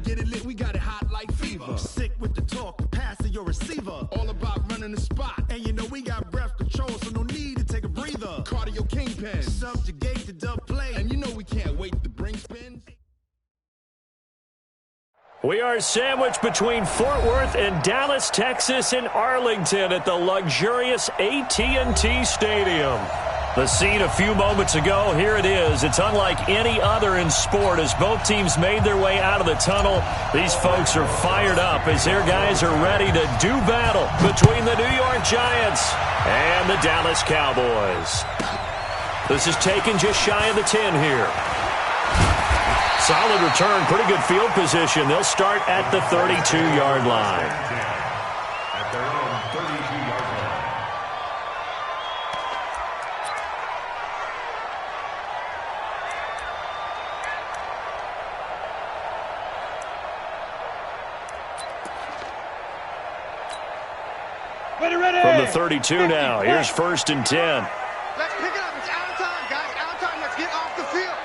get it lit, we got it hot like fever. Sick with the talk, the pass to your receiver. All about running the spot. And you know we got breath control, so no need to take a breather. Cardio kingpin. Subjugate the dub play. And you know we can't wait to bring spins. We are sandwiched between Fort Worth and Dallas, Texas, in Arlington at the luxurious AT&T Stadium. The scene a few moments ago, here it is. It's unlike any other in sport as both teams made their way out of the tunnel. These folks are fired up as their guys are ready to do battle between the New York Giants and the Dallas Cowboys. This is taken just shy of the 10 here. Solid return, pretty good field position. They'll start at the 32-yard line. At their own 32-yard line. From the 32 now, here's 1st and 10. Let's pick it up. It's out of time, guys. Out of time. Let's get off the field.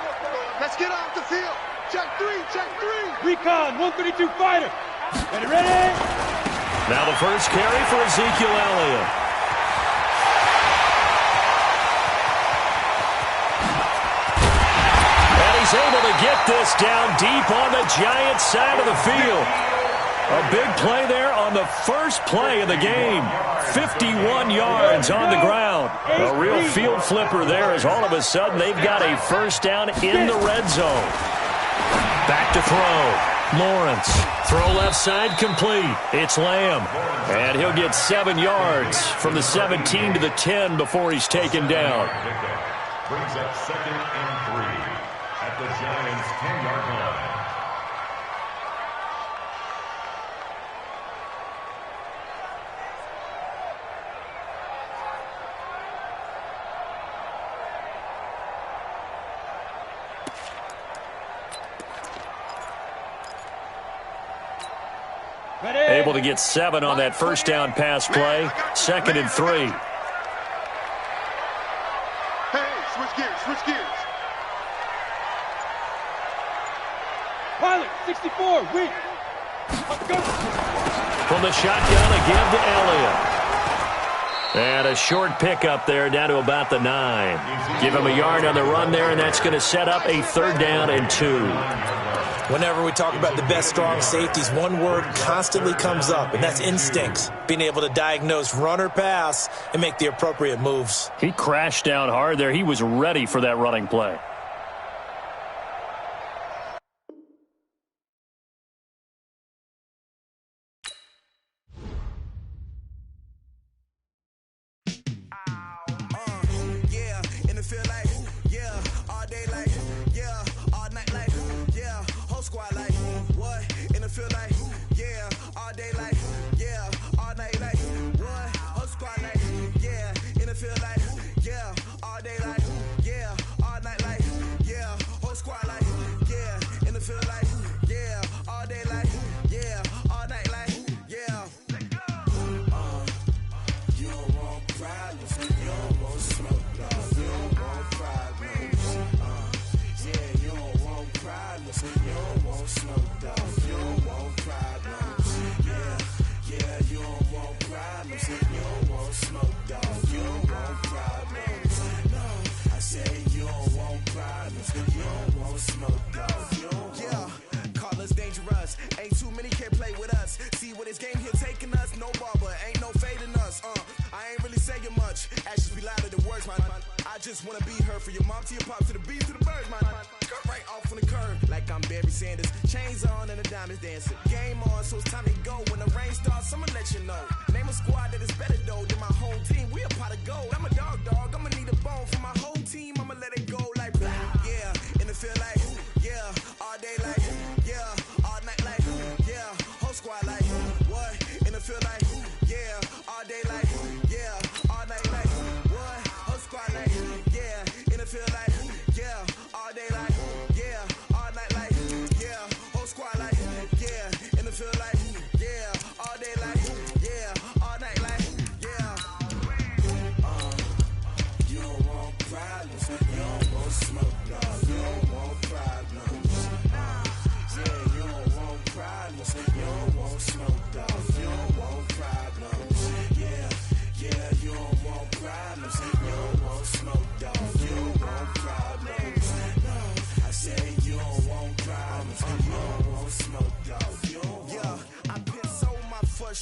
Let's get off the field. Check three. Check three. Recon, 132 fighter. Ready? Now the first carry for Ezekiel Elliott. And he's able to get this down deep on the Giants side of the field. A big play there on the first play of the game. 51 yards on the ground. A real field flipper there as all of a sudden they've got a first down in the red zone. Back to throw. Lawrence. Throw left side complete. It's Lamb. And he'll get 7 yards from the 17 to the 10 before he's taken down. Brings up 2nd and 3 at the Giants' 10-yard line. Able to get 7 on that first down pass play. 2nd and 3. Hey, switch gears. Pilot, 64, weak. From the shotgun again to Elliott. And a short pickup there down to about the 9. Give him a yard on the run there, and that's going to set up a 3rd down and 2. Whenever we talk about the best strong safeties, one word constantly comes up, and that's instincts. Being able to diagnose run or pass and make the appropriate moves. He crashed down hard there. He was ready for that running play.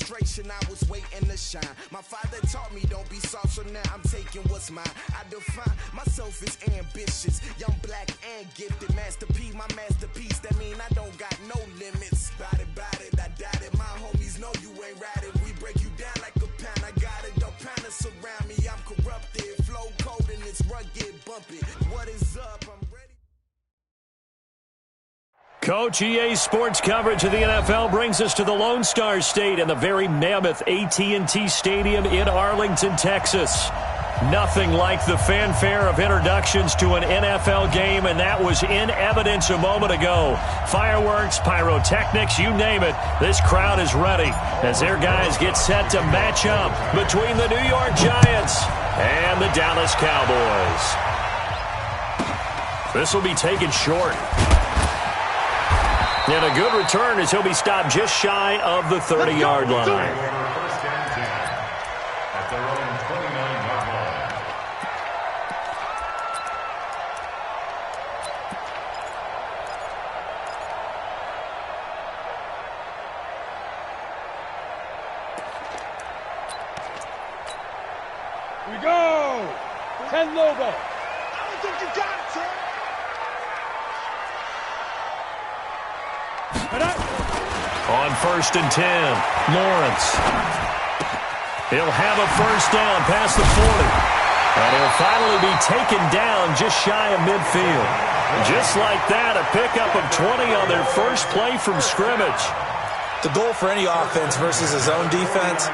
frustration, I was waiting to shine. My father taught me don't be soft, so now I'm taking what's mine. I define myself as ambitious, young, black, and gifted. Master P, my masterpiece, that mean I don't got no limits. Bout it, I doubt it. My homies know you ain't riding. We break you down like a pound. I got it, don't pound to surround me. I'm corrupted, flow cold and it's rugged, bumpy. What is up? I'm ready. Coach, EA Sports coverage of the NFL brings us to the Lone Star State and the very mammoth AT&T Stadium in Arlington, Texas. Nothing like the fanfare of introductions to an NFL game, and that was in evidence a moment ago. Fireworks, pyrotechnics, you name it. This crowd is ready as their guys get set to match up between the New York Giants and the Dallas Cowboys. This will be taken short. And a good return as he'll be stopped just shy of the 30-yard line. First and 10 at their own 29-yard line. Here we go. 10 Lobo. I don't think you got it, sir. On 1st and 10, Lawrence. He'll have a first down past the 40. And he'll finally be taken down just shy of midfield. Just like that, a pickup of 20 on their first play from scrimmage. The goal for any offense versus his own defense,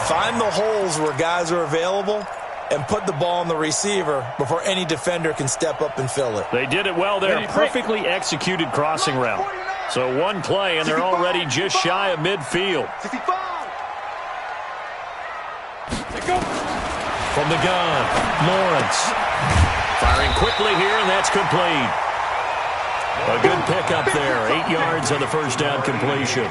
find the holes where guys are available and put the ball on the receiver before any defender can step up and fill it. They did it well there. Perfectly executed crossing route. So one play, and they're already just shy of midfield. 65. From the gun, Lawrence. Firing quickly here, and that's complete. A good pickup there. 8 yards on the first down completion.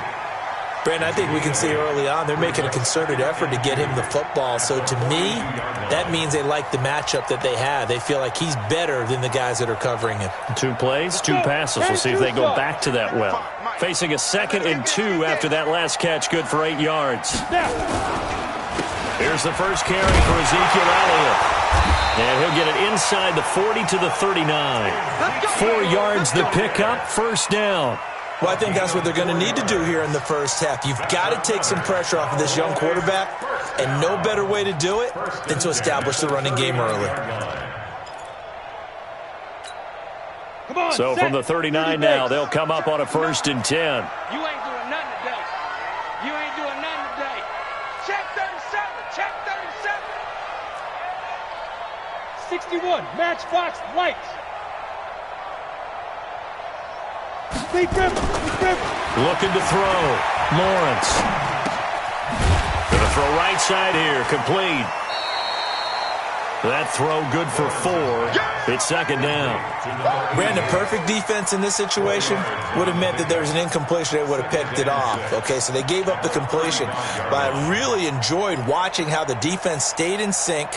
Brandon, I think we can see early on they're making a concerted effort to get him the football. So to me, that means they like the matchup that they have. They feel like he's better than the guys that are covering him. 2 plays, 2 passes. We'll see if they go back to that well. Facing a 2nd and 2 after that last catch, good for 8 yards. Here's the first carry for Ezekiel Elliott. And he'll get it inside the 40 to the 39. 4 yards the pickup, first down. Well, I think that's what they're going to need to do here in the first half. You've got to take some pressure off of this young quarterback, and no better way to do it than to establish the running game early. So from the 39 now, they'll come up on a 1st and 10. You ain't doing nothing today. You ain't doing nothing today. Check 37. Check 37. 61. Matchbox lights. Looking to throw. Lawrence. Going to throw right side here. Complete. That throw good for 4. It's 2nd down. Brandon, perfect defense in this situation would have meant that there was an incompletion. They would have picked it off. Okay, so they gave up the completion. But I really enjoyed watching how the defense stayed in sync,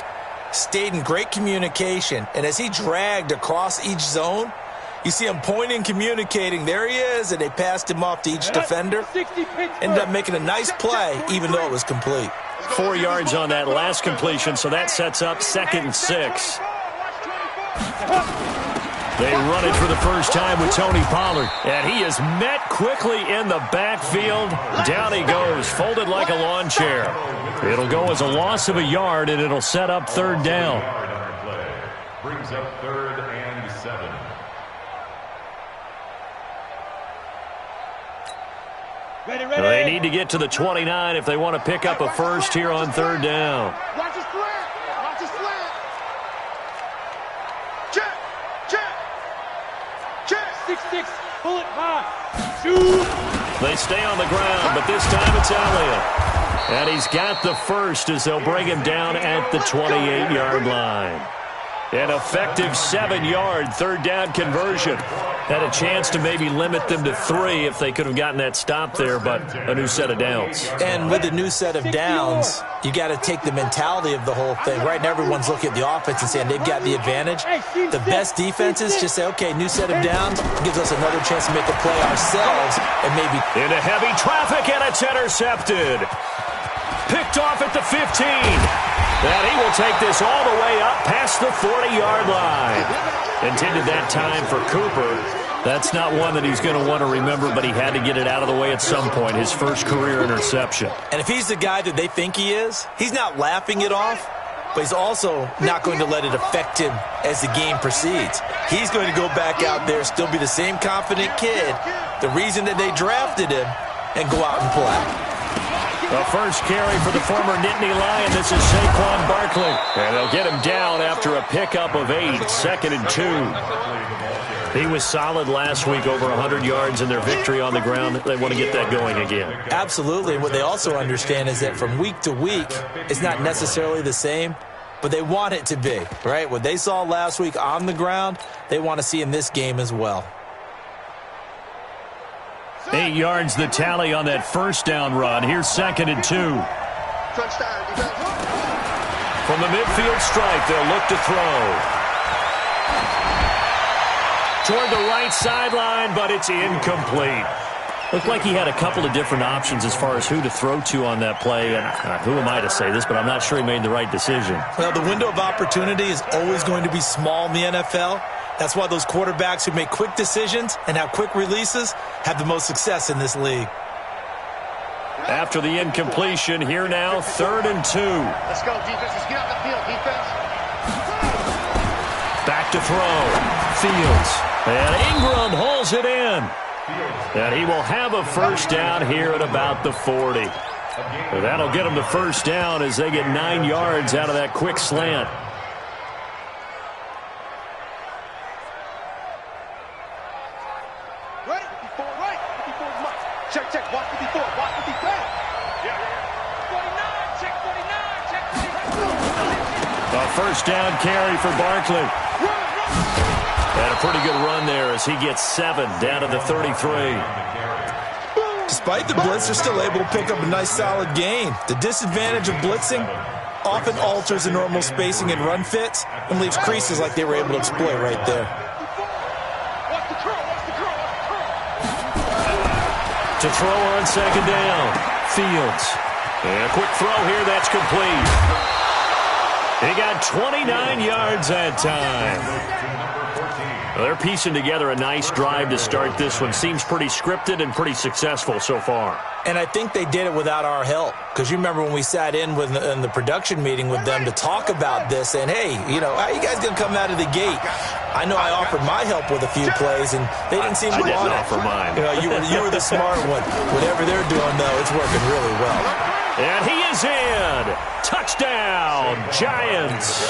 stayed in great communication, and as he dragged across each zone, you see him pointing, communicating. There he is, and they passed him off to each defender. Ended up making a nice play, even though it was complete. 4 yards on that last completion, so that sets up 2nd and 6. They run it for the first time with Tony Pollard, and he is met quickly in the backfield. Down he goes, folded like a lawn chair. It'll go as a loss of a yard, and it'll set up 3rd down. Brings up 3rd and 7. They need to get to the 29 if they want to pick up a first here on 3rd down. Watch his slant. Watch his slant. Check. Check. Check. 6-6. Pull it high. Shoot. They stay on the ground, but this time it's Elliott. And he's got the first as they'll bring him down at the 28-yard line. An effective 7-yard third down conversion. Had a chance to maybe limit them to 3 if they could have gotten that stop there, but a new set of downs. And with the new set of downs, you got to take the mentality of the whole thing. Right now, everyone's looking at the offense and saying they've got the advantage. The best defenses just say, okay, new set of downs gives us another chance to make a play ourselves and maybe. Into heavy traffic, and it's intercepted. Picked off at the 15. And he will take this all the way up past the 40-yard line. Intended that time for Cooper. That's not one that he's going to want to remember, but he had to get it out of the way at some point, his first career interception. And if he's the guy that they think he is, he's not laughing it off, but he's also not going to let it affect him as the game proceeds. He's going to go back out there, still be the same confident kid, the reason that they drafted him, and go out and play. The first carry for the former Nittany Lion. This is Saquon Barkley. And they'll get him down after a pickup of 8, 2nd and 2. He was solid last week, over 100 yards in their victory on the ground. They want to get that going again. Absolutely. And what they also understand is that from week to week, it's not necessarily the same, but they want it to be, right? What they saw last week on the ground, they want to see in this game as well. 8 yards the tally on that first down run. Here's 2nd and 2. From the midfield stripe, they'll look to throw. Toward the right sideline, but it's incomplete. Looked like he had a couple of different options as far as who to throw to on that play. And who am I to say this, but I'm not sure he made the right decision. Well, the window of opportunity is always going to be small in the NFL. That's why those quarterbacks who make quick decisions and have quick releases have the most success in this league. After the incompletion, here now, 3rd and 2. Let's go, defense. Let's get out the field, defense. Back to throw. Fields. And Ingram hauls it in. And he will have a first down here at about the 40. So that'll get him the first down as they get 9 yards out of that quick slant. First down carry for Barkley. And a pretty good run there as he gets 7 down to the 33. Despite the blitz, they're still able to pick up a nice solid gain. The disadvantage of blitzing often alters the normal spacing and run fits and leaves creases like they were able to exploit right there. To throw on 2nd down. Fields. And a quick throw here, that's complete. He got 29 yards that time. Well, they're piecing together a nice drive to start this one. Seems pretty scripted and pretty successful so far. And I think they did it without our help. Because you remember when we sat in the production meeting with them to talk about this, and hey, you know, how are you guys going to come out of the gate? I know I offered my help with a few plays, and they didn't seem to want it. I didn't offer mine. You know, you were the smart one. Whatever they're doing, though, it's working really well. And he is in. Touchdown, Giants.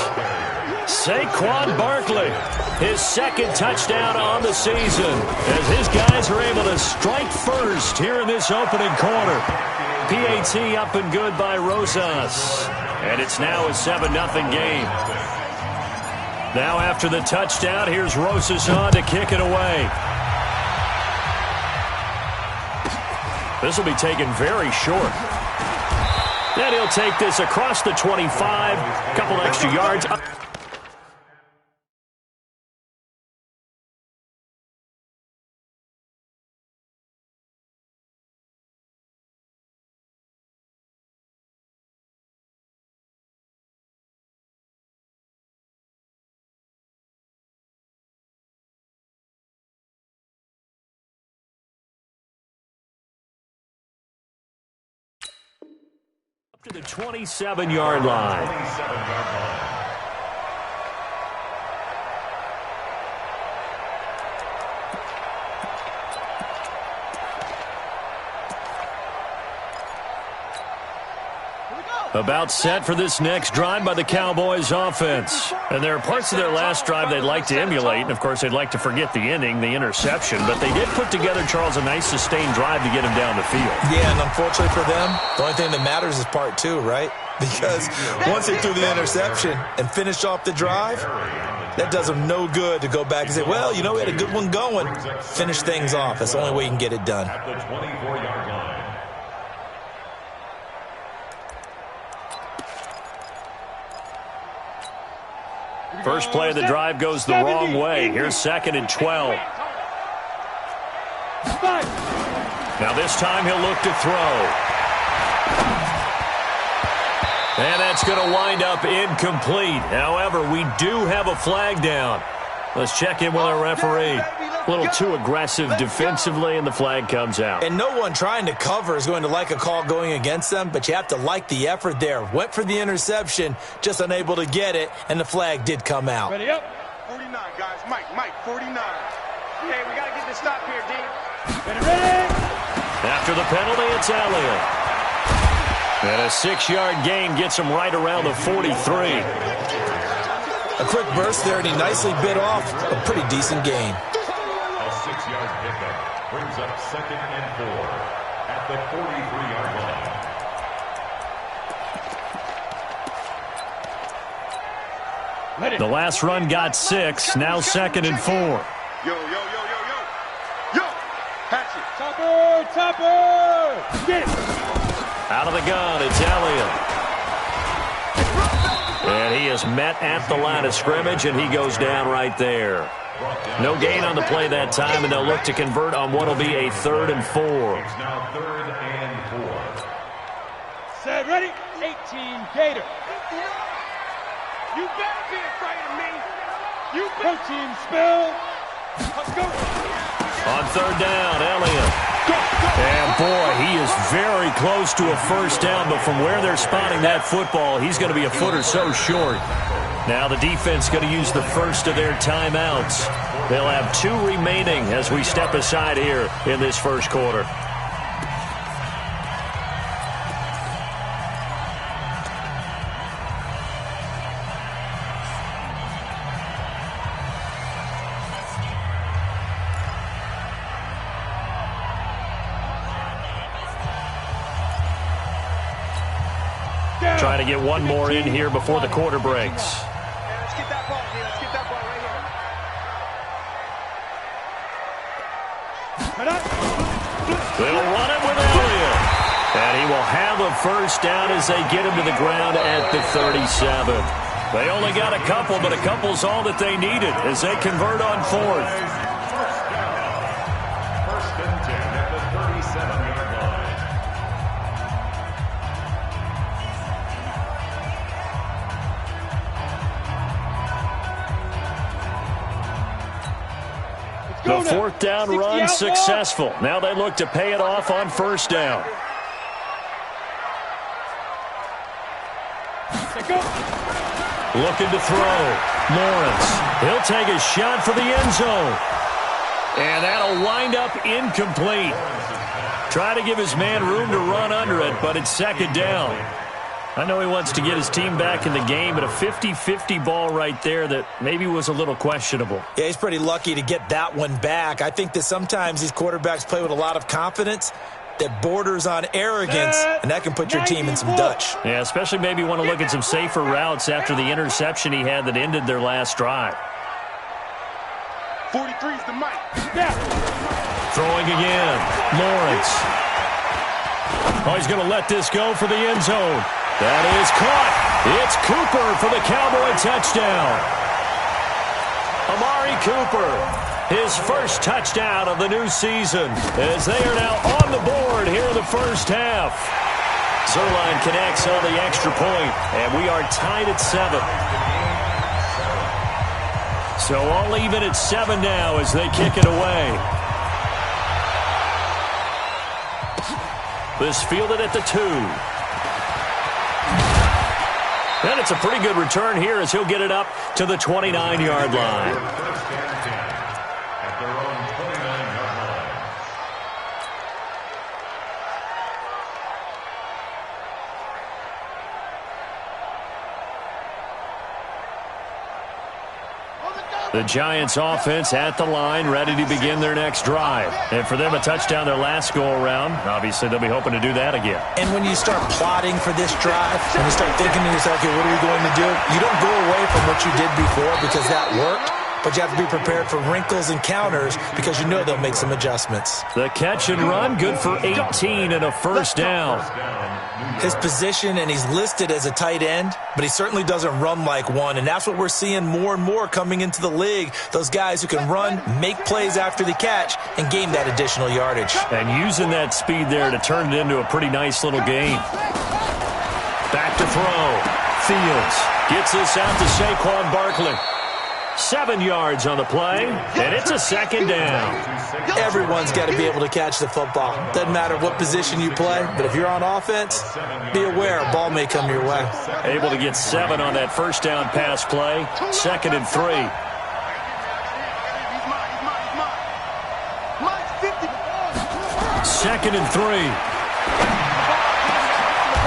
Saquon Barkley, his 2nd touchdown on the season as his guys are able to strike first here in this opening quarter. PAT up and good by Rosas. And it's now a 7-0 game. Now after the touchdown, here's Rosas on to kick it away. This will be taken very short. Then he'll take this across the 25, a couple extra yards. To the 27-yard line. About set for this next drive by the Cowboys offense. And there are parts of their last drive they'd like to emulate. And, of course, they'd like to forget the inning, the interception. But they did put together, Charles, a nice sustained drive to get him down the field. Yeah, and unfortunately for them, the only thing that matters is part 2, right? because once they threw the interception and finished off the drive, that does them no good to go back and say, well, you know, we had a good one going. Finish things off. That's the only way you can get it done. At the 24-yard line. First play of the drive goes the wrong way. Here's 2nd and 12. Now this time he'll look to throw. And that's going to wind up incomplete. However, we do have a flag down. Let's check in with our referee. A little too aggressive defensively, and the flag comes out. And no one trying to cover is going to like a call going against them, but you have to like the effort there. Went for the interception, just unable to get it, and the flag did come out. Ready up. 49, guys. Mike, 49. Hey, we got to get this stop here, D. Ready. After the penalty, it's Elliott. And a 6-yard gain gets him right around the 43. A quick burst there, and he nicely bit off a pretty decent gain. A 6-yard pickup brings up 2nd and 4 at the 43-yard line. The last run got 6, now 2nd and 4. Yo. Patch it. Topper. Get it. Out of the gun, it's Elliott. And he is met at the line of scrimmage, and he goes down right there. No gain on the play that time, and they'll look to convert on what will be a 3rd and 4. It's now 3rd and 4. Set, ready. 18, Gator. You better be afraid of me. You Protein spill. Let's go. On 3rd down, Elliott. And boy, he is very close to a first down, but from where they're spotting that football, he's going to be a foot or so short. Now the defense going to use the first of their timeouts. They'll have 2 remaining as we step aside here in this first quarter. Trying to get one more in here before the quarter breaks. Let's get that ball, D. Let's get that ball right here. They'll run it with Elliott. And he will have a first down as they get him to the ground at the 37. They only got a couple, but a couple's all that they needed as they convert on 4th. First and 10 at the 37-yard line. The 4th down run successful. Now they look to pay it off on 1st down. Looking to throw. Lawrence. He'll take a shot for the end zone. And that'll wind up incomplete. Try to give his man room to run under it, but it's 2nd down. I know he wants to get his team back in the game, but a 50-50 ball right there that maybe was a little questionable. Yeah, he's pretty lucky to get that one back. I think that sometimes these quarterbacks play with a lot of confidence that borders on arrogance, and that can put your team in some Dutch. Yeah, especially maybe want to look at some safer routes after the interception he had that ended their last drive. 43's the mic. Throwing again. Lawrence. Oh, he's going to let this go for the end zone. That is caught. It's Cooper for the Cowboy touchdown. Amari Cooper, his first touchdown of the new season, as they are now on the board here in the first half. Zerline connects on the extra point, and we are tied at 7. So all even at 7 now as they kick it away. This fielded at the 2. And it's a pretty good return here as he'll get it up to the 29-yard line. First and 10 at their own 29-yard line. The Giants offense at the line, ready to begin their next drive. And for them, a touchdown their last go-around. Obviously, they'll be hoping to do that again. And when you start plotting for this drive, when you start thinking to yourself, okay, what are we going to do? You don't go away from what you did before because that worked. But you have to be prepared for wrinkles and counters because you know they'll make some adjustments. The catch and run, good for 18 and a first down. His position, and he's listed as a tight end, but he certainly doesn't run like one, and that's what we're seeing more and more coming into the league. Those guys who can run, make plays after the catch, and gain that additional yardage. And using that speed there to turn it into a pretty nice little game. Back to throw. Fields gets this out to Saquon Barkley. 7 yards on the play, and it's a second down. Everyone's got to be able to catch the football. Doesn't matter what position you play, but if you're on offense, be aware a ball may come your way. Able to get 7 on that first down pass play. 2nd and 3. Second and 3.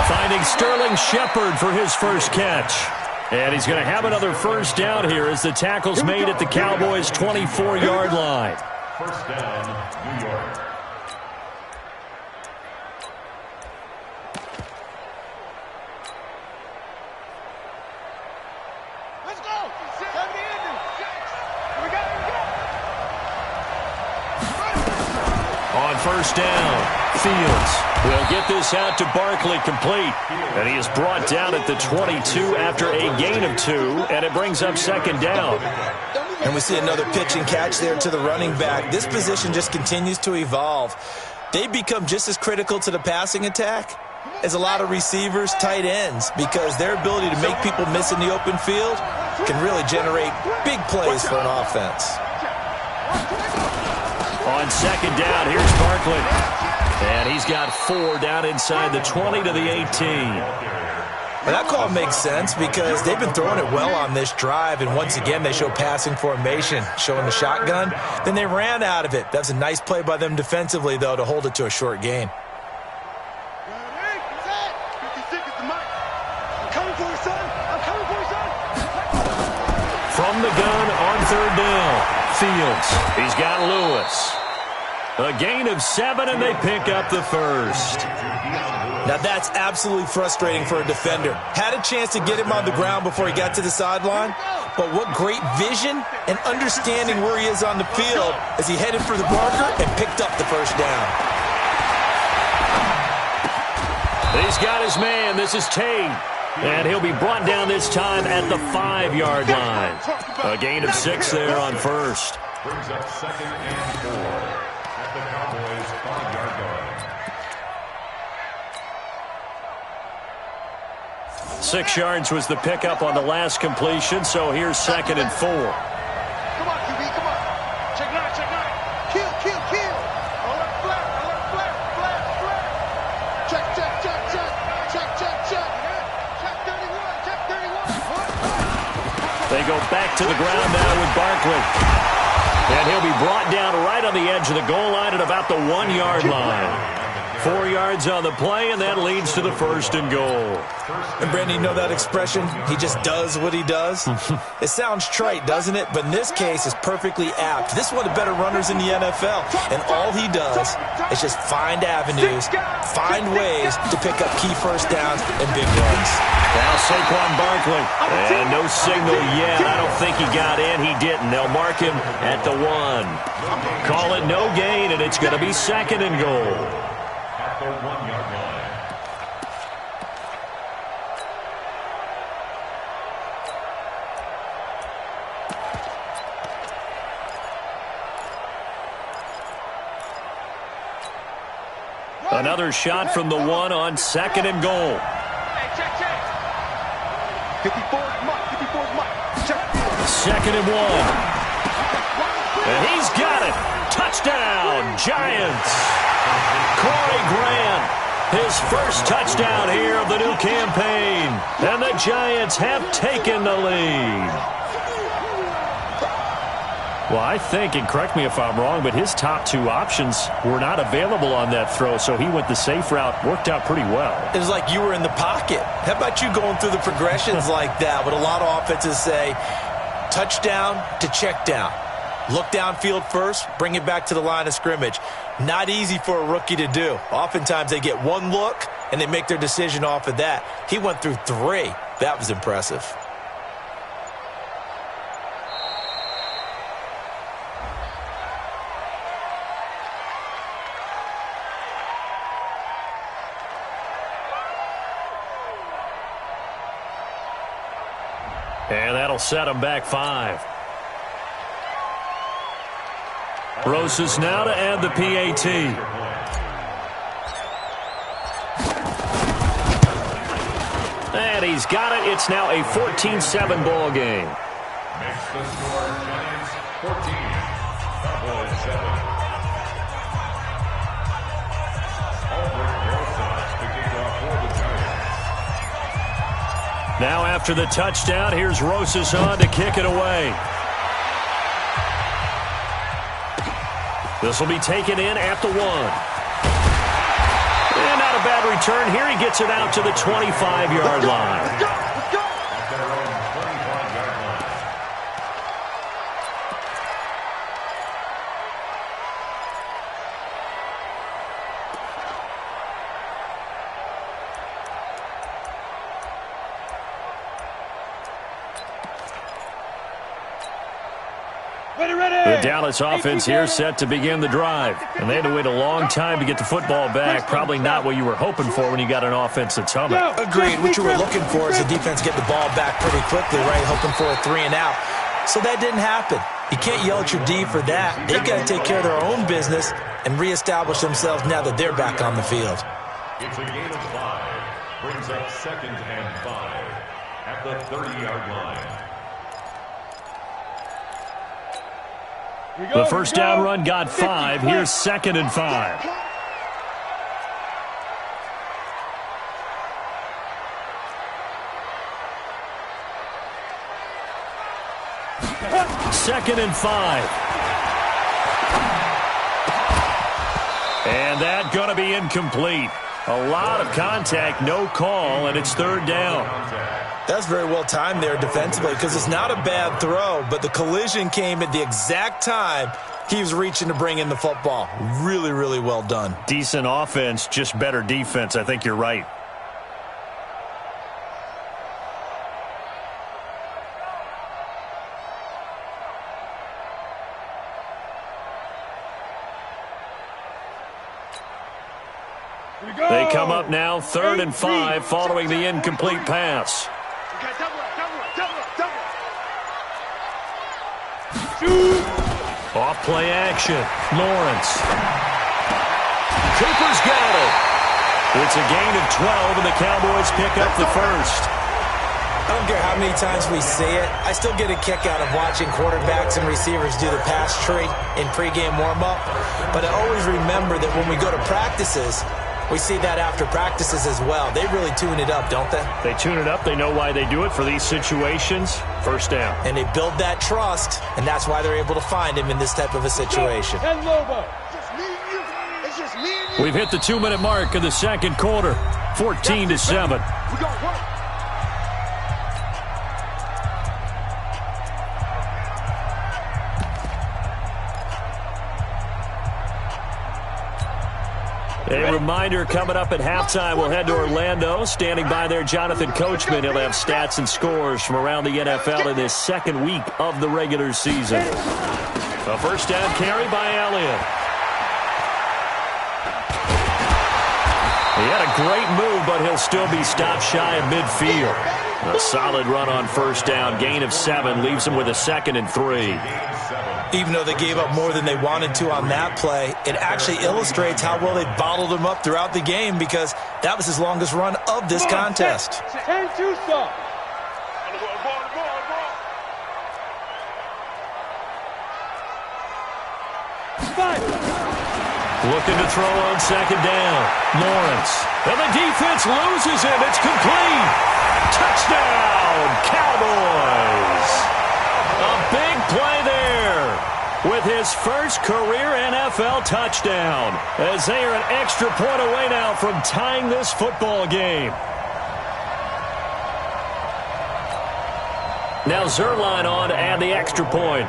Finding Sterling Shepard for his first catch. And he's going to have another first down here as the tackle's made at the Cowboys' 24-yard line. First down, New York. Let's go. On first down, Fields will get this out to Barkley complete. And he is brought down at the 22 after a gain of 2, and it brings up second down. And we see another pitch and catch there to the running back. This position just continues to evolve. They become just as critical to the passing attack as a lot of receivers, tight ends, because their ability to make people miss in the open field can really generate big plays for an offense. On second down, here's Barkley. And he's got 4 down inside the 20 to the 18. And that call makes sense because they've been throwing it well on this drive, and once again they show passing formation, showing the shotgun. Then they ran out of it. That's a nice play by them defensively, though, to hold it to a short gain. From the gun on third down, Fields. He's got Lewis. A gain of 7, and they pick up the first. Now that's absolutely frustrating for a defender. Had a chance to get him on the ground before he got to the sideline, but what great vision and understanding where he is on the field as he headed for the marker and picked up the first down. He's got his man. This is Tate. And he'll be brought down this time at the 5-yard line. A gain of 6 there on first. Brings up 2nd and 4 at the Cowboys' 5-yard line. 6 yards was the pickup on the last completion, so here's 2nd and 4. Come on, QB, come on. Check 9, check 9. Kill, kill, kill. Alert, flare, alert, flare, flare, flare. Check, check, check, check. Check, check, check. Check 31, check 31. They go back to the ground now with Barkley. And he'll be brought down right on the edge of the goal line at about the 1-yard line. 4 yards on the play, and that leads to the 1st and goal. And, Brandon, you know that expression? He just does what he does? It sounds trite, doesn't it? But in this case, it's perfectly apt. This is one of the better runners in the NFL. And all he does is just find avenues, find ways to pick up key first downs and big runs. Now Saquon Barkley. And no signal yet. I don't think he got in. He didn't. They'll mark him at the 1. Call it no gain, and it's going to be 2nd and goal. At the 1-yard line. Another shot from the 1 on 2nd and goal. Hey, check, check. 54's Mike, 54's Mike. Check. 2nd and 1. And he's got it. Touchdown, Giants. Corey Grant, his first touchdown here of the new campaign. And the Giants have taken the lead. Well, I think, and correct me if I'm wrong, but his top 2 options were not available on that throw, so he went the safe route. Worked out pretty well. It was like you were in the pocket. How about you going through the progressions like that? What a lot of offenses say, touchdown to check down. Look downfield first, bring it back to the line of scrimmage. Not easy for a rookie to do. Oftentimes they get one look, and they make their decision off of that. He went through 3. That was impressive. And that'll set him back 5. Roses now to add the PAT. And he's got it. It's now a 14-7 ball game. Makes the score Giants 14, Cowboys 7. Albert Rosas to kick off for the Giants. Now after the touchdown, here's Rosas on to kick it away. This will be taken in at the 1. And not a bad return here. He gets it out to the 25-yard line. At their own 25-yard line. The Dallas offense here set to begin the drive. And they had to wait a long time to get the football back. Probably not what you were hoping for when you got an offense that's humming. Agreed. What you were looking for is the defense get the ball back pretty quickly, right? Hoping for a 3 and out. So that didn't happen. You can't yell at your D for that. They've got to take care of their own business and reestablish themselves now that they're back on the field. It's a gain of 5. Brings up 2nd and 5 at the 30-yard line. The first down run got 5. Here's 2nd and 5. Second and 5. And that going to be incomplete. A lot of contact, no call, and it's 3rd down. That's very well timed there defensively because it's not a bad throw, but the collision came at the exact time he was reaching to bring in the football. Really, really well done. Decent offense, just better defense. I think you're right. They come up now 3rd and 5 following the incomplete pass. Off play action. Lawrence. Cooper's got it. It's a gain of 12, and the Cowboys pick up the first. I don't care how many times we see it. I still get a kick out of watching quarterbacks and receivers do the pass tree in pregame warm-up. But I always remember that when we go to practices, we see that after practices as well. They really tune it up, don't they? They tune it up. They know why they do it for these situations. First down. And they build that trust, and that's why they're able to find him in this type of a situation. We've hit the 2-minute mark of the second quarter. 14-7. A reminder, coming up at halftime, we'll head to Orlando. Standing by there, Jonathan Coachman. He'll have stats and scores from around the NFL in this second week of the regular season. A first down carry by Elliott. He had a great move, but he'll still be stopped shy of midfield. A solid run on first down. Gain of 7 leaves him with a 2nd and 3. Even though they gave up more than they wanted to on that play, it actually illustrates how well they bottled him up throughout the game because that was his longest run of this contest. 10-2 stop. Looking to throw on second down. Lawrence. And the defense loses him. It's complete. Touchdown, Cowboys. A big play there with his first career NFL touchdown as they are an extra point away now from tying this football game. Now Zerline on to add the extra point.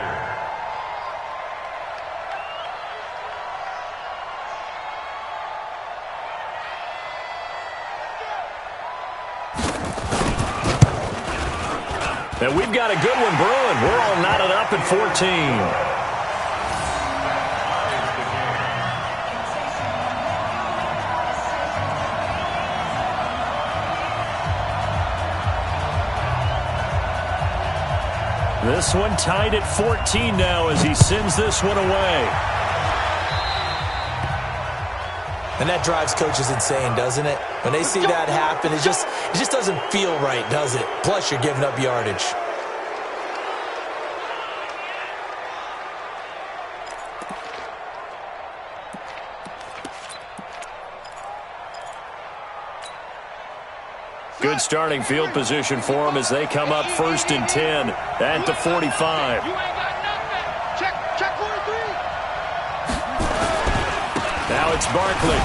And we've got a good one brewing. We're all knotted up at 14. This one tied at 14 now as he sends this one away. And that drives coaches insane, doesn't it? When they see that happen, it just doesn't feel right, does it? Plus, you're giving up yardage. Good starting field position for them as they come up 1st and 10 at the 45. You ain't got nothing. Check 43. Now it's Barkley.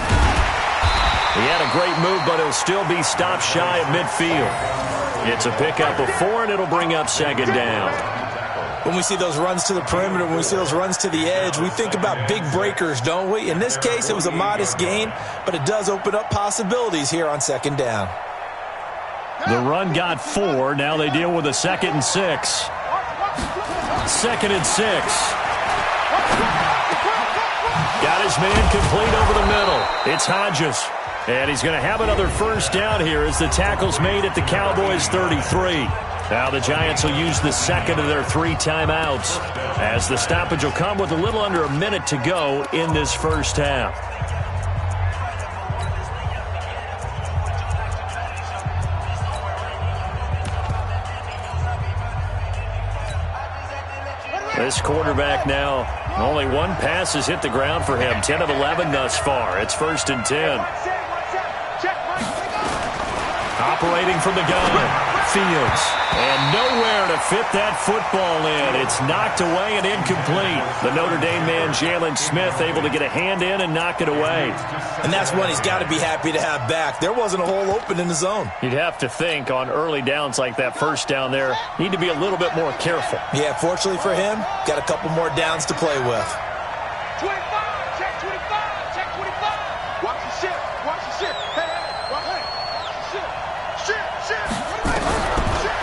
He had a great move, but he'll still be stopped shy of midfield. It's a pickup of 4, and it'll bring up 2nd down. When we see those runs to the perimeter, when we see those runs to the edge, we think about big breakers, don't we? In this case, it was a modest gain, but it does open up possibilities here on 2nd down. The run got 4. Now they deal with a 2nd and 6. 2nd and 6. Got his man complete over the middle. It's Hodges. And he's going to have another 1st down here as the tackle's made at the Cowboys 33. Now the Giants will use the 2nd of their 3 timeouts as the stoppage will come with a little under a minute to go in this 1st half. This quarterback now, only 1 pass has hit the ground for him. 10 of 11 thus far. It's 1st and 10. Operating from the gun. Fields. And nowhere to fit that football in. It's knocked away and incomplete. The Notre Dame man, Jalen Smith, able to get a hand in and knock it away. And that's one he's got to be happy to have back. There wasn't a hole open in the zone. You'd have to think on early downs like that 1st down there, need to be a little bit more careful. Yeah, fortunately for him, got a couple more downs to play with. 25, check 25, check 25. Watch the shit, watch the shit. Hey, watch the shit. Shit.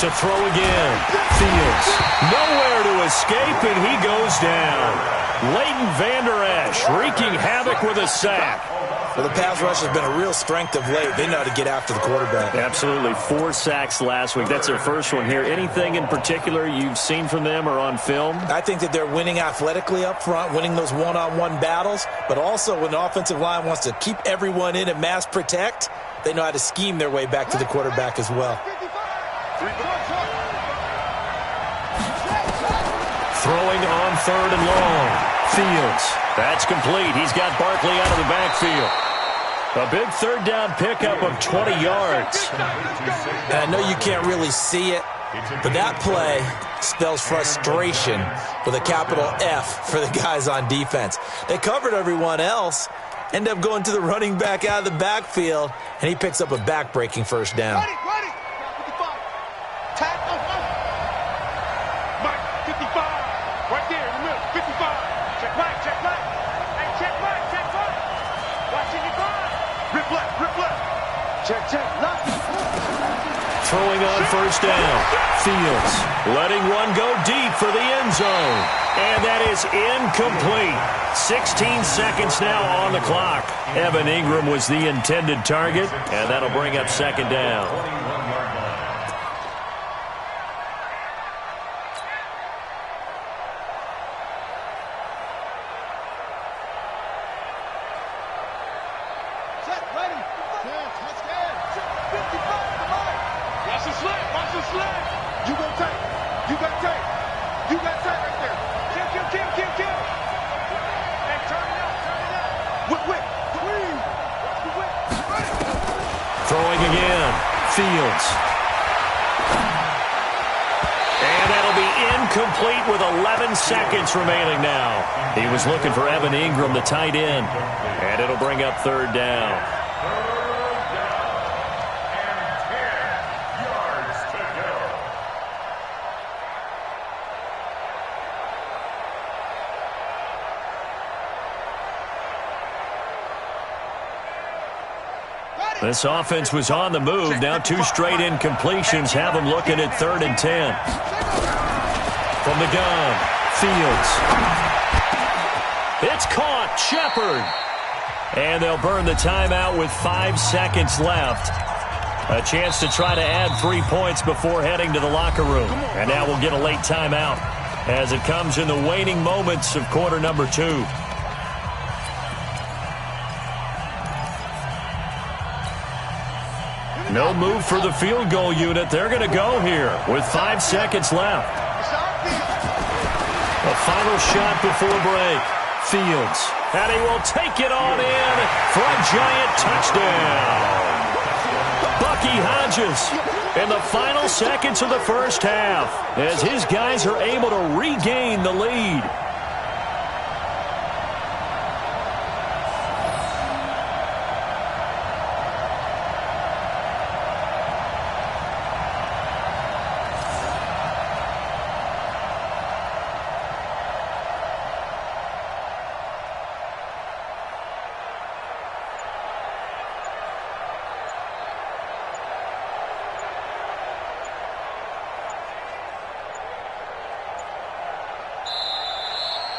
To throw again. Fields. Nowhere to escape, and he goes down. Leighton Vander Esch wreaking havoc with a sack. Well, the pass rush has been a real strength of late. They know how to get after the quarterback. Absolutely. 4 sacks last week. That's their 1st one here. Anything in particular you've seen from them or on film? I think that they're winning athletically up front, winning those one-on-one battles, but also when the offensive line wants to keep everyone in and mass protect, they know how to scheme their way back to the quarterback as well. Throwing on 3rd and long. Fields. That's complete. He's got Barkley out of the backfield. A big 3rd down pickup of 20 yards. And I know you can't really see it, but that play spells frustration with a capital F for the guys on defense. They covered everyone else, end up going to the running back out of the backfield, and he picks up a back-breaking 1st down. Ready. 55. Right there in the middle. 55. Check right. Hey, check right. Watch it, Rip left. Check. Left. Throwing on 1st down. Fields letting one go deep for the end zone. And that is incomplete. 16 seconds now on the clock. Evan Ingram was the intended target, and that'll bring up 2nd down. Throwing again. Fields. And that'll be incomplete with 11 seconds remaining now. He was looking for Evan Ingram, the tight end. And it'll bring up 3rd down. This offense was on the move. Now 2 straight incompletions have them looking at 3rd and 10. From the gun, Fields. It's caught. Shepard. And they'll burn the timeout with 5 seconds left. A chance to try to add 3 points before heading to the locker room. And now we'll get a late timeout as it comes in the waning moments of quarter number 2. No move for the field goal unit. They're going to go here with 5 seconds left. A final shot before break. Fields. And he will take it on in for a giant touchdown. Bucky Hodges in the final seconds of the first half as his guys are able to regain the lead.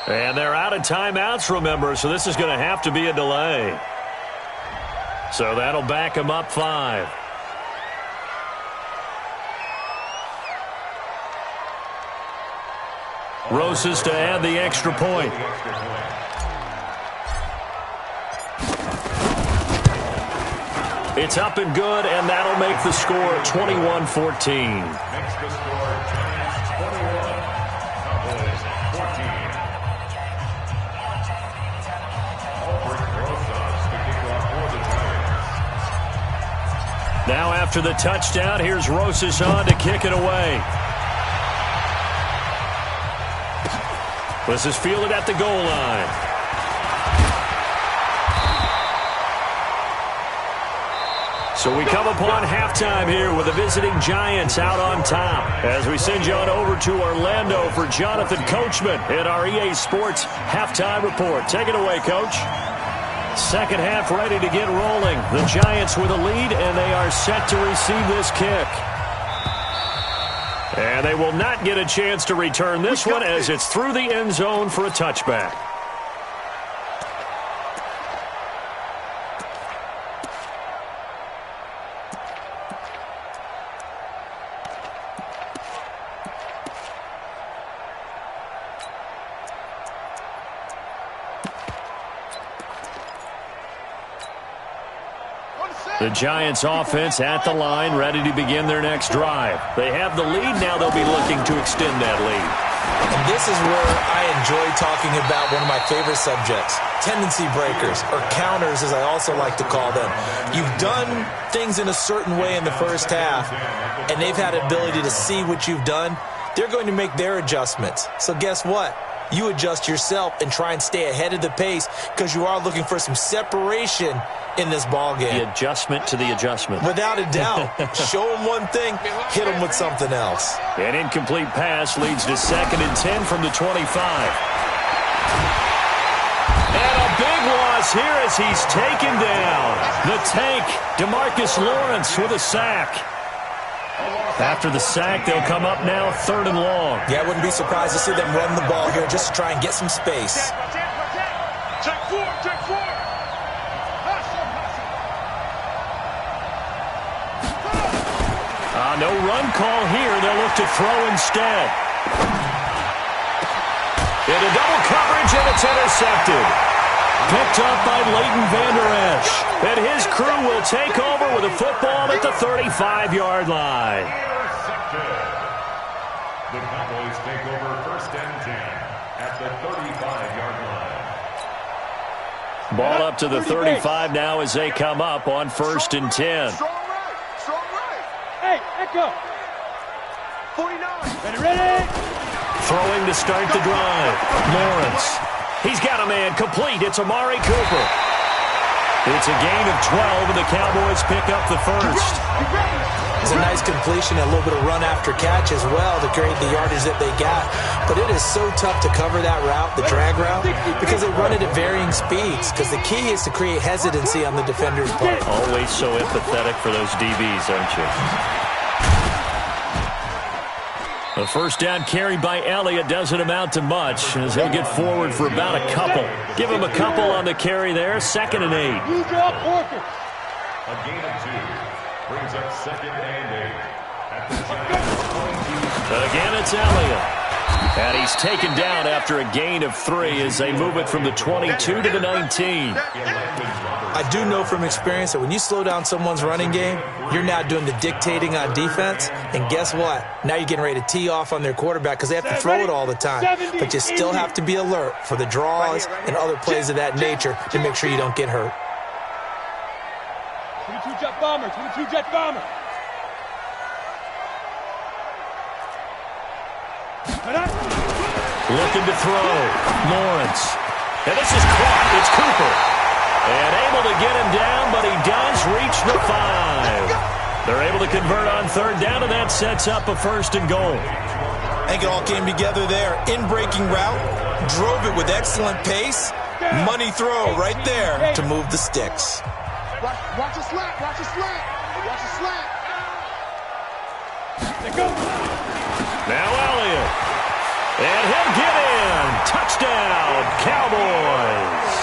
And they're out of timeouts, remember, so this is going to have to be a delay. So that'll back them up 5. Rosas to add the extra point. It's up and good, and that'll make the score 21-14. Makes the score Giants 21, Cowboys 14. Now after the touchdown, here's Rosas on to kick it away. This is fielded at the goal line. So we come upon halftime here with the visiting Giants out on top. As we send you on over to Orlando for Jonathan Coachman in our EA Sports Halftime Report. Take it away, Coach. Second half ready to get rolling. The Giants with a lead, and they are set to receive this kick. And they will not get a chance to return this one as it's through the end zone for a touchback. The Giants offense at the line, ready to begin their next drive. They have the lead. Now they'll be looking to extend that lead. And this is where I enjoy talking about one of my favorite subjects, tendency breakers, or counters as I also like to call them. You've done things in a certain way in the first half, and they've had the ability to see what you've done. They're going to make their adjustments. So guess what? You adjust yourself and try and stay ahead of the pace because you are looking for some separation in this ball game. The adjustment to the adjustment. Without a doubt. Show them one thing, hit them with something else. An incomplete pass leads to 2nd and 10 from the 25. And a big loss here as he's taken down. The tank, DeMarcus Lawrence with a sack. After the sack, they'll come up now 3rd and long. Yeah, I wouldn't be surprised to see them run the ball here just to try and get some space. Check 4, check 4. No run call here. They'll look to throw instead. Into double coverage, and it's intercepted. Picked up by Leighton Vander Esch. And his crew will take over with a football at the 35-yard line. The Cowboys take over 1st and 10 at the 35-yard line. Ball up to the 35 now as they come up on 1st and 10. Hey, Echo. 49. Ready? Throwing to start the drive. Lawrence. He's got a man complete. It's Amari Cooper. It's a gain of 12, and the Cowboys pick up the first. It's a nice completion and a little bit of run after catch as well to create the yardage that they got. But it is so tough to cover that route, the drag route, because they run it at varying speeds. Because the key is to create hesitancy on the defender's part. Always so empathetic for those DBs, aren't you? The first down carried by Elliott doesn't amount to much as he'll get forward for about a couple. Give him a couple on the carry there. 2nd and 8. A gain of 2 brings up 2nd and 8. At the Giants. Again, it's Elliott. And he's taken down after a gain of 3 as they move it from the 22 to the 19. I do know from experience that when you slow down someone's running game, you're now doing the dictating on defense. And guess what? Now you're getting ready to tee off on their quarterback because they have to throw it all the time. But you still have to be alert for the draws and other plays of that nature to make sure you don't get hurt. 22 jet bomber, 22 jet bomber. Looking to throw. Lawrence. And this is caught. It's Cooper. And able to get him down, but he does reach the 5. They're able to convert on 3rd down, and that sets up a 1st and goal. I think it all came together there. In-breaking route, drove it with excellent pace. Money throw right there to move the sticks. Watch the slant, watch the slant, watch the slant. Now Elliott. And he'll get in. Touchdown, Cowboys.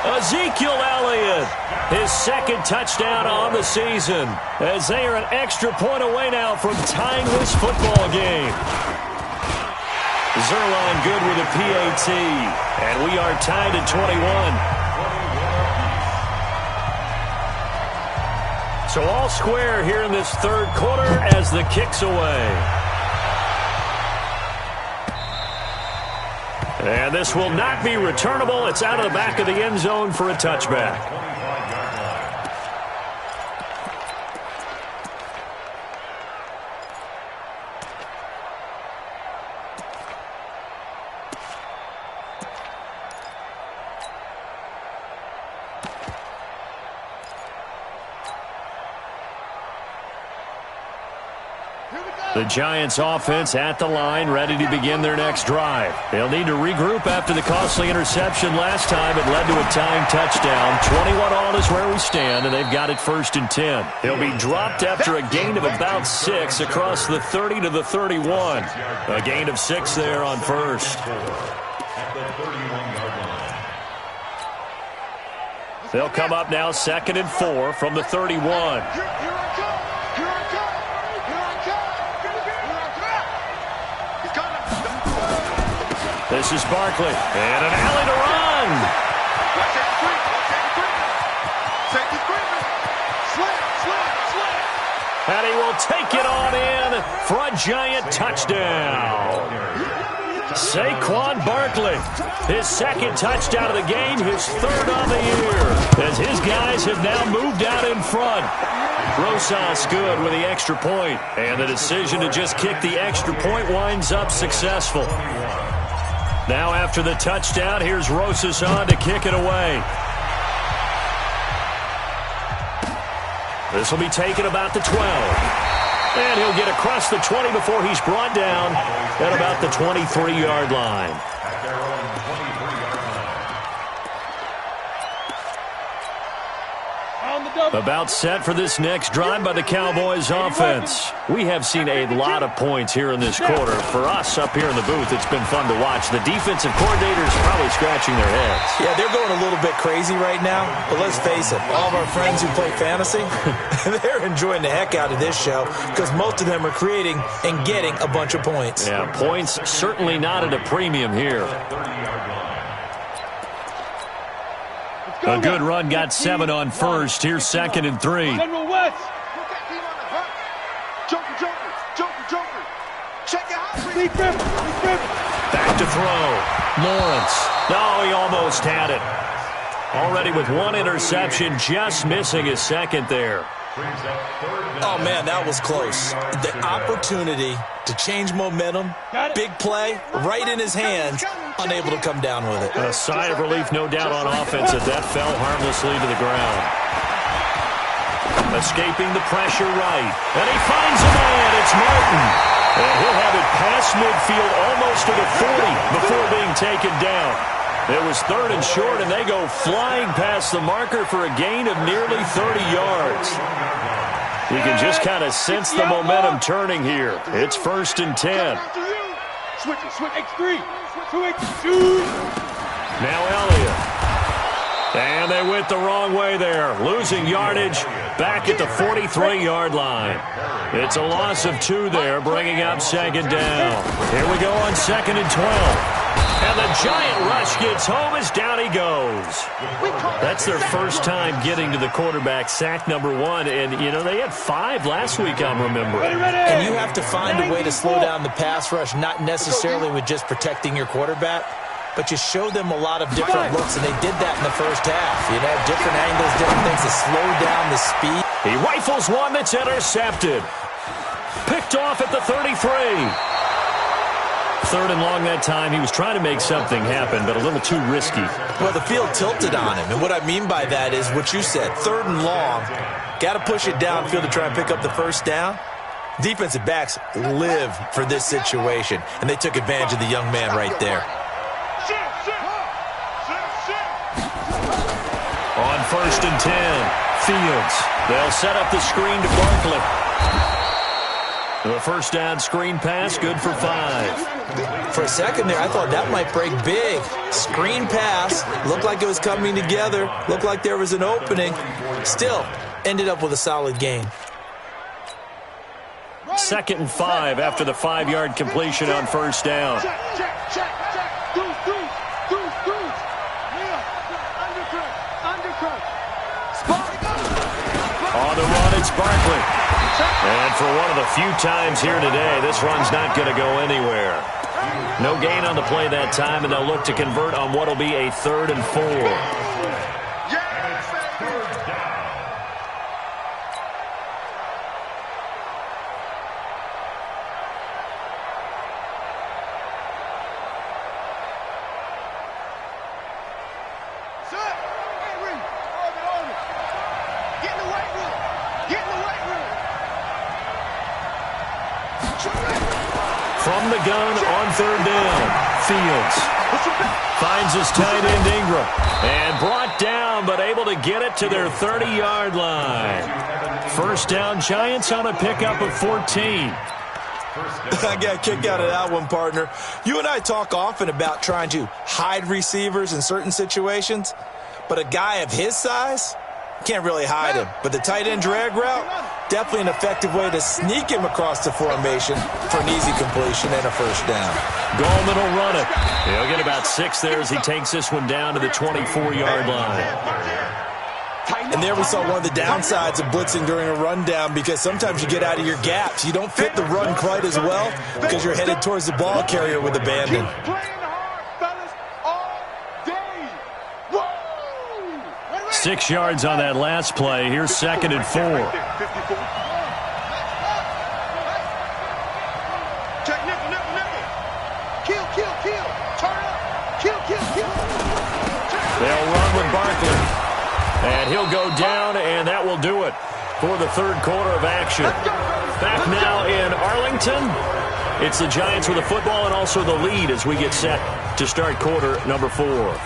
Ezekiel Elliott, his 2nd touchdown on the season, as they are an extra point away now from tying this football game. Zerline good with a PAT, and we are tied at 21. So all square here in this 3rd quarter as the kick's away. And this will not be returnable. It's out of the back of the end zone for a touchback. The Giants offense at the line, ready to begin their next drive. They'll need to regroup after the costly interception last time. It led to a tying touchdown. 21 all is where we stand, and they've got it 1st and 10. They'll be dropped after a gain of about 6 across the 30 to the 31. A gain of 6 there on 1st. At the 31-yard line. They'll come up now 2nd and 4 from the 31. This is Barkley, and an alley to run. And he will take it on in for a Giant touchdown. Saquon Barkley, his 2nd touchdown of the game, his 3rd on the year, as his guys have now moved out in front. Rosas good with the extra point, and the decision to just kick the extra point winds up successful. Now after the touchdown, here's Rosas on to kick it away. This will be taken about the 12. And he'll get across the 20 before he's brought down at about the 23-yard line. At their own 23-yard line. About set for this next drive by the Cowboys offense. We have seen a lot of points here in this quarter. For us up here in the booth, it's been fun to watch. The defensive coordinators probably scratching their heads. Yeah, they're going a little bit crazy right now. But let's face it, all of our friends who play fantasy, they're enjoying the heck out of this show because most of them are creating and getting a bunch of points. Yeah, points certainly not at a premium here. A good run got 7 on 1st. Here's 2nd and 3. General West. Joker. Check it out. Back to throw. Lawrence. No, he almost had it. Already with 1 interception, just missing his 2nd there. Brings up third down. Oh, man, that was close. The opportunity to change momentum, big play, right in his hands, unable to come down with it. A sigh of relief, no doubt, on offense as that fell harmlessly to the ground. Escaping the pressure right. And he finds a man. It's Martin. And he'll have it past midfield almost to the 40 before being taken down. It was third and short, and they go flying past the marker for a gain of nearly 30 yards. You can just kind of sense the momentum turning here. It's 1st and 10. Switch X3. Switch. Now Elliott. And they went the wrong way there. Losing yardage back at the 43-yard line. It's a loss of 2 there, bringing up 2nd down. Here we go on 2nd and 12. And the giant rush gets home as down he goes. That's their first time getting to the quarterback, sack number 1. And, you know, they had 5 last week, I'm remembering. And you have to find a way to slow down the pass rush, not necessarily with just protecting your quarterback, but you show them a lot of different looks, and they did that in the first half. You know, different angles, different things to slow down the speed. He rifles one that's intercepted. Picked off at the 33. 3rd and long that time. He was trying to make something happen, but a little too risky. Well, the field tilted on him, and what I mean by that is what you said, 3rd and long. Got to push it downfield to try and pick up the first down. Defensive backs live for this situation, and they took advantage of the young man right there. On 1st and 10, Fields. They'll set up the screen to Barkley. The first down screen pass, good for 5. For a second there, I thought that might break big. Screen pass, looked like it was coming together, looked like there was an opening. Still, ended up with a solid gain. 2nd and 5 after the 5-yard completion on 1st down. Check. Undercut. On the run, it's Barkley. And for one of the few times here today, this run's not going to go anywhere. No gain on the play that time, and they'll look to convert on what will be a 3rd and 4. From the gun on 3rd down, Fields finds his tight end Ingram and brought down, but able to get it to their 30-yard line. 1st down, Giants on a pickup of 14. I got a kick out of that one, partner. You and I talk often about trying to hide receivers in certain situations, but a guy of his size can't really hide him. But the tight end drag route, definitely an effective way to sneak him across the formation for an easy completion and a 1st down. Goldman will run it. He'll get about 6 there as he takes this one down to the 24-yard line. And there we saw one of the downsides of blitzing during a rundown, because sometimes you get out of your gaps. You don't fit the run quite as well because you're headed towards the ball carrier with abandon. 6 yards on that last play. Here's 2nd and 4. Check nickel. Kill. Turn up. Kill. They'll run with Barkley. And he'll go down, and that will do it for the 3rd quarter of action. Back now in Arlington. It's the Giants with the football and also the lead as we get set to start quarter number 4.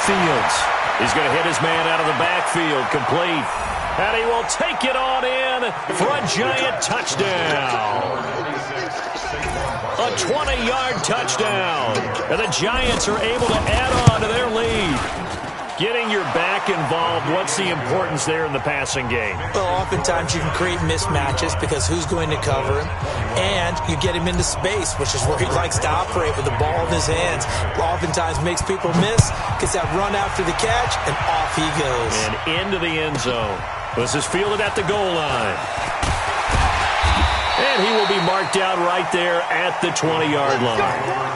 Fields. He's going to hit his man out of the backfield, complete. And he will take it on in for a giant touchdown. A 20-yard touchdown. And the Giants are able to add on to their lead. Getting your back involved, what's the importance there in the passing game? Well, oftentimes you can create mismatches because who's going to cover him, and you get him into space, which is where he likes to operate with the ball in his hands. Oftentimes makes people miss, gets that run after the catch, and off he goes. And into the end zone. This is fielded at the goal line. And he will be marked down right there at the 20-yard line.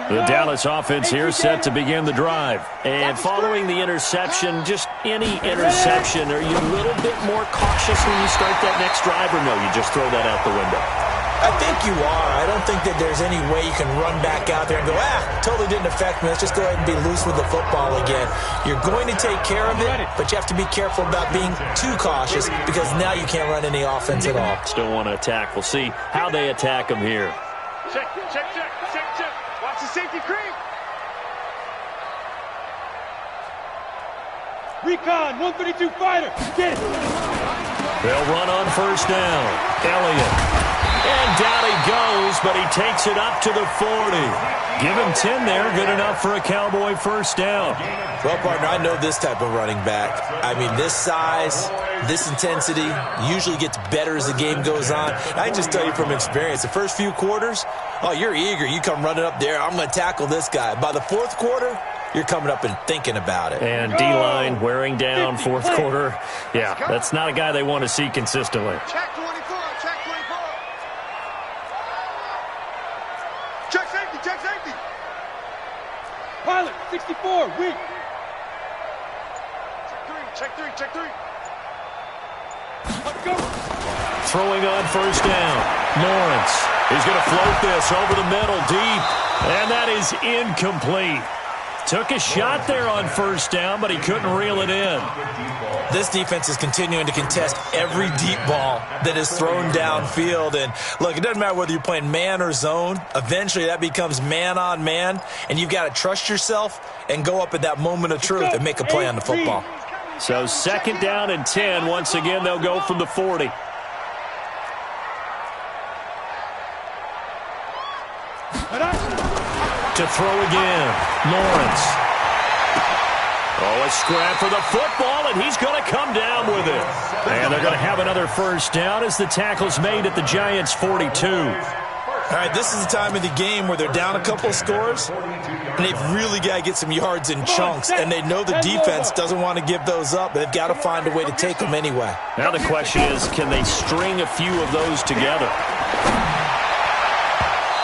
The Dallas offense here set to begin the drive. And following the interception, just any interception, are you a little bit more cautious when you start that next drive, or no, you just throw that out the window? I think you are. I don't think that there's any way you can run back out there and go, totally didn't affect me. Let's just go ahead and be loose with the football again. You're going to take care of it, but you have to be careful about being too cautious because now you can't run any offense at all. Still want to attack. We'll see how they attack him here. Check. Watch the safety creep. Recon, 132 fighter. Get it. They'll run on first down. Elliott. And down he goes, but he takes it up to the 40. Give him 10 there. Good enough for a Cowboy first down. Well, partner, I know this type of running back. I mean, this size, this intensity usually gets better as the game goes on. I can just tell you from experience, the first few quarters, you're eager. You come running up there, I'm going to tackle this guy. By the fourth quarter, you're coming up and thinking about it. And D-line wearing down fourth quarter. Yeah, that's not a guy they want to see consistently. Check 24, check 24. Check safety. Pilot, 64, weak. Check three. Let's go. Throwing on first down. Lawrence. He's going to float this over the middle deep. And that is incomplete. Took a shot there on first down, but he couldn't reel it in. This defense is continuing to contest every deep ball that is thrown downfield. And look, it doesn't matter whether you're playing man or zone. Eventually that becomes man on man, and you've got to trust yourself and go up at that moment of truth and make a play on the football. So second down and 10. Once again, they'll go from the 40. To throw again, Lawrence. A scrap for the football, and he's going to come down with it. And they're going to have another first down as the tackle's made at the Giants' 42. All right, this is the time of the game where they're down a couple scores, and they've really got to get some yards in chunks, and they know the defense doesn't want to give those up, but they've got to find a way to take them anyway. Now the question is, can they string a few of those together?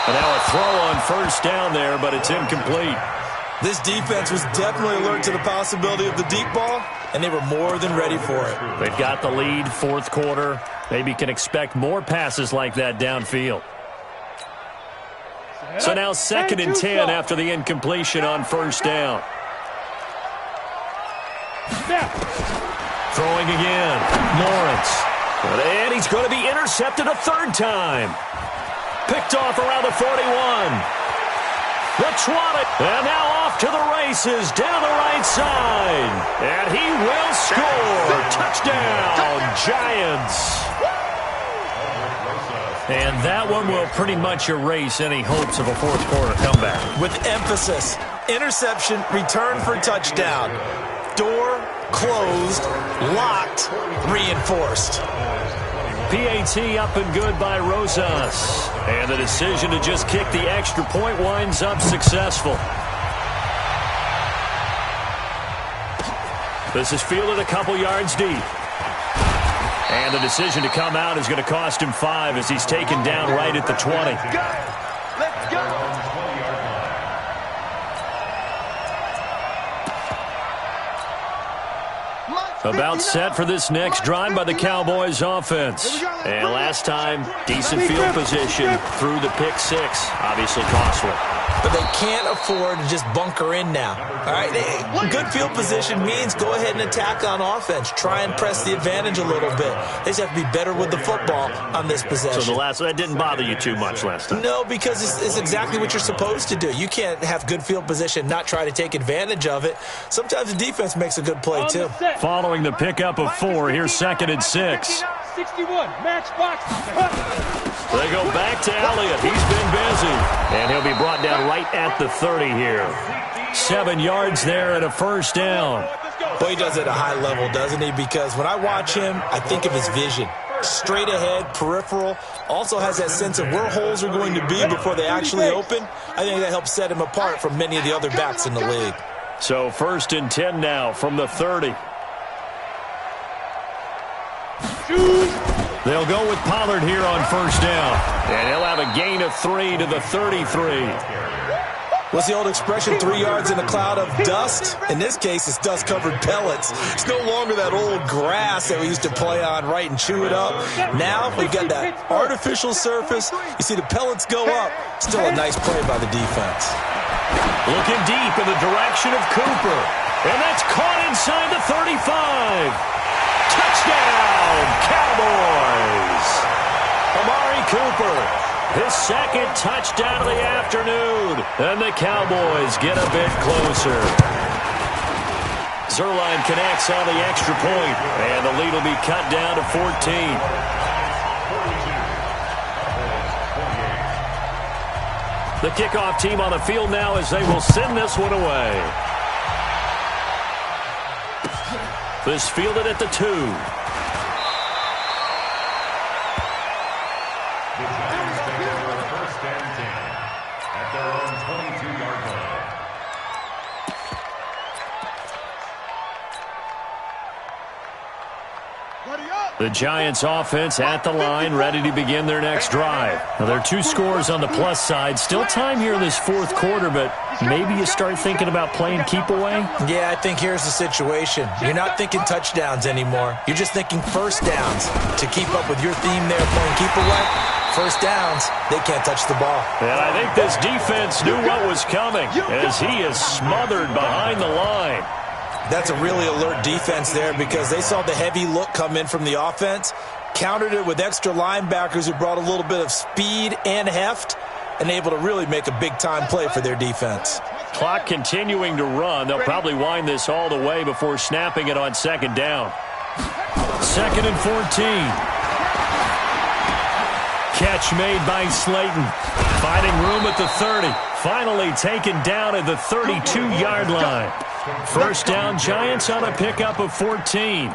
And now a throw on first down there, but it's incomplete. This defense was definitely alert to the possibility of the deep ball, and they were more than ready for it. They've got the lead, fourth quarter. Maybe can expect more passes like that downfield. So now second and 10 after the incompletion on first down. Throwing again, Lawrence. And he's going to be intercepted a third time. Picked off around the 41. The 20. And now off to the races down the right side. And he will score. Touchdown, Giants. And that one will pretty much erase any hopes of a fourth quarter comeback. With emphasis, interception, return for touchdown. Door closed, locked, reinforced. PAT up and good by Rosas. And the decision to just kick the extra point winds up successful. This is fielded a couple yards deep. And the decision to come out is going to cost him 5 as he's taken down right at the 20. Let's go. About set for this next drive by the Cowboys offense. And last time, decent field position through the pick 6. Obviously costly. But they can't afford to just bunker in now. All right, good field position means go ahead and attack on offense. Try and press the advantage a little bit. They just have to be better with the football on this possession. So that didn't bother you too much last time? No, because it's exactly what you're supposed to do. You can't have good field position, not try to take advantage of it. Sometimes the defense makes a good play too. Following the pickup of 4, here's second and 6. 61, matchbox. They go back to Elliott. He's been busy. And he'll be brought down right at the 30 here. 7 yards there and a first down. Well, he does it at a high level, doesn't he? Because when I watch him, I think of his vision. Straight ahead, peripheral. Also has that sense of where holes are going to be before they actually open. I think that helps set him apart from many of the other backs in the league. So 1st and 10 now from the 30. They'll go with Pollard here on first down. And he'll have a gain of 3 to the 33. What's the old expression, 3 yards in a cloud of dust? In this case, it's dust-covered pellets. It's no longer that old grass that we used to play on, right, and chew it up. Now we've got that artificial surface. You see the pellets go up. Still a nice play by the defense. Looking deep in the direction of Cooper. And that's caught inside the 35. Touchdown, Cowboys. Amari Cooper, his 2nd touchdown of the afternoon. And the Cowboys get a bit closer. Zerline connects on the extra point, and the lead will be cut down to 14. The kickoff team on the field now as they will send this one away. This fielded at the 2. The Giants offense at the line, ready to begin their next drive. Now, there are 2 scores on the plus side. Still time here in this 4th quarter, but maybe you start thinking about playing keep away? Yeah, I think here's the situation. You're not thinking touchdowns anymore. You're just thinking first downs. To keep up with your theme there, playing keep away, first downs, they can't touch the ball. And I think this defense knew what was coming as he is smothered behind the line. That's a really alert defense there because they saw the heavy look come in from the offense, countered it with extra linebackers who brought a little bit of speed and heft, and able to really make a big-time play for their defense. Clock continuing to run. They'll probably wind this all the way before snapping it on 2nd down. 2nd and 14. Catch made by Slayton. Finding room at the 30. Finally taken down at the 32-yard line. First down, Giants on a pickup of 14.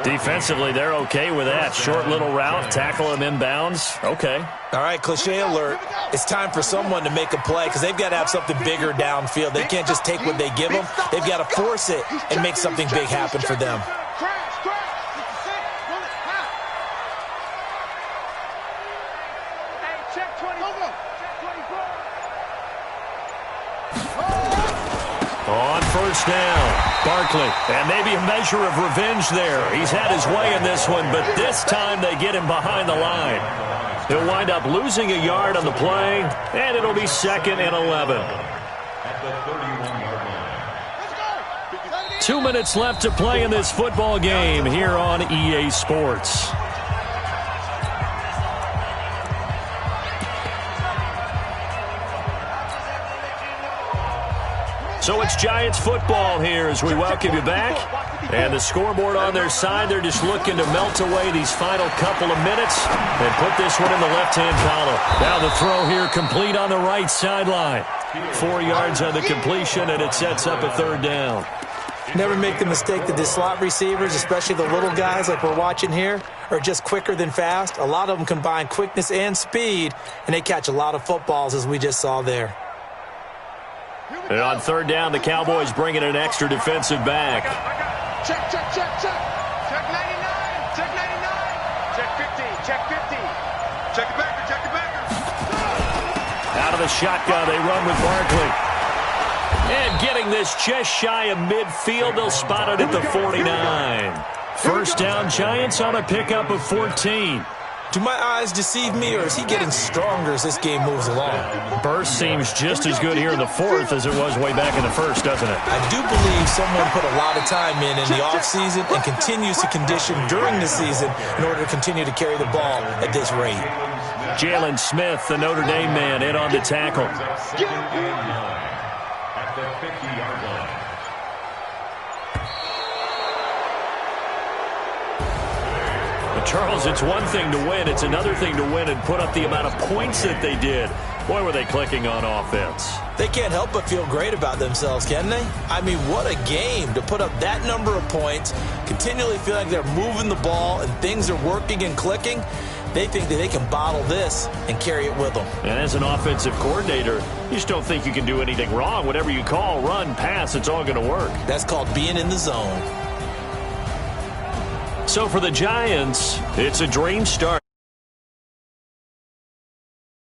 Defensively, they're okay with that. Short little route, tackle him inbounds. Okay. All right, cliche alert. It's time for someone to make a play because they've got to have something bigger downfield. They can't just take what they give them. They've got to force it and make something big happen for them. On first down, Barkley, and maybe a measure of revenge there. He's had his way in this one, but this time they get him behind the line. He'll wind up losing a yard on the play, and it'll be 2nd and 11. At the 31-yard line. 2 minutes left to play in this football game here on EA Sports. So it's Giants football here as we welcome you back. And the scoreboard on their side, they're just looking to melt away these final couple of minutes and put this one in the left-hand column. Now the throw here complete on the right sideline. 4 yards on the completion, and it sets up a 3rd down. Never make the mistake that the slot receivers, especially the little guys like we're watching here, are just quicker than fast. A lot of them combine quickness and speed, and they catch a lot of footballs as we just saw there. And on 3rd down, the Cowboys bring in an extra defensive back. Check, check, check, check. Check 99. Check 99. Check 50. Check 50. Check the backer. Check the backer. Out of the shotgun, they run with Barkley. And getting this just shy of midfield, they'll spot it at the 49. First down, Giants on a pickup of 14. Do my eyes deceive me, or is he getting stronger as this game moves along? Burst seems just as good here in the 4th as it was way back in the 1st, doesn't it? I do believe someone put a lot of time in the offseason and continues to condition during the season in order to continue to carry the ball at this rate. Jalen Smith, the Notre Dame man, in on the tackle. 2nd and 9 at the 50-yard line. But Charles, it's one thing to win. It's another thing to win and put up the amount of points that they did. Boy, were they clicking on offense. They can't help but feel great about themselves, can they? I mean, what a game to put up that number of points, continually feel like they're moving the ball and things are working and clicking. They think that they can bottle this and carry it with them. And as an offensive coordinator, you just don't think you can do anything wrong. Whatever you call, run, pass, it's all going to work. That's called being in the zone. So for the Giants, it's a dream start.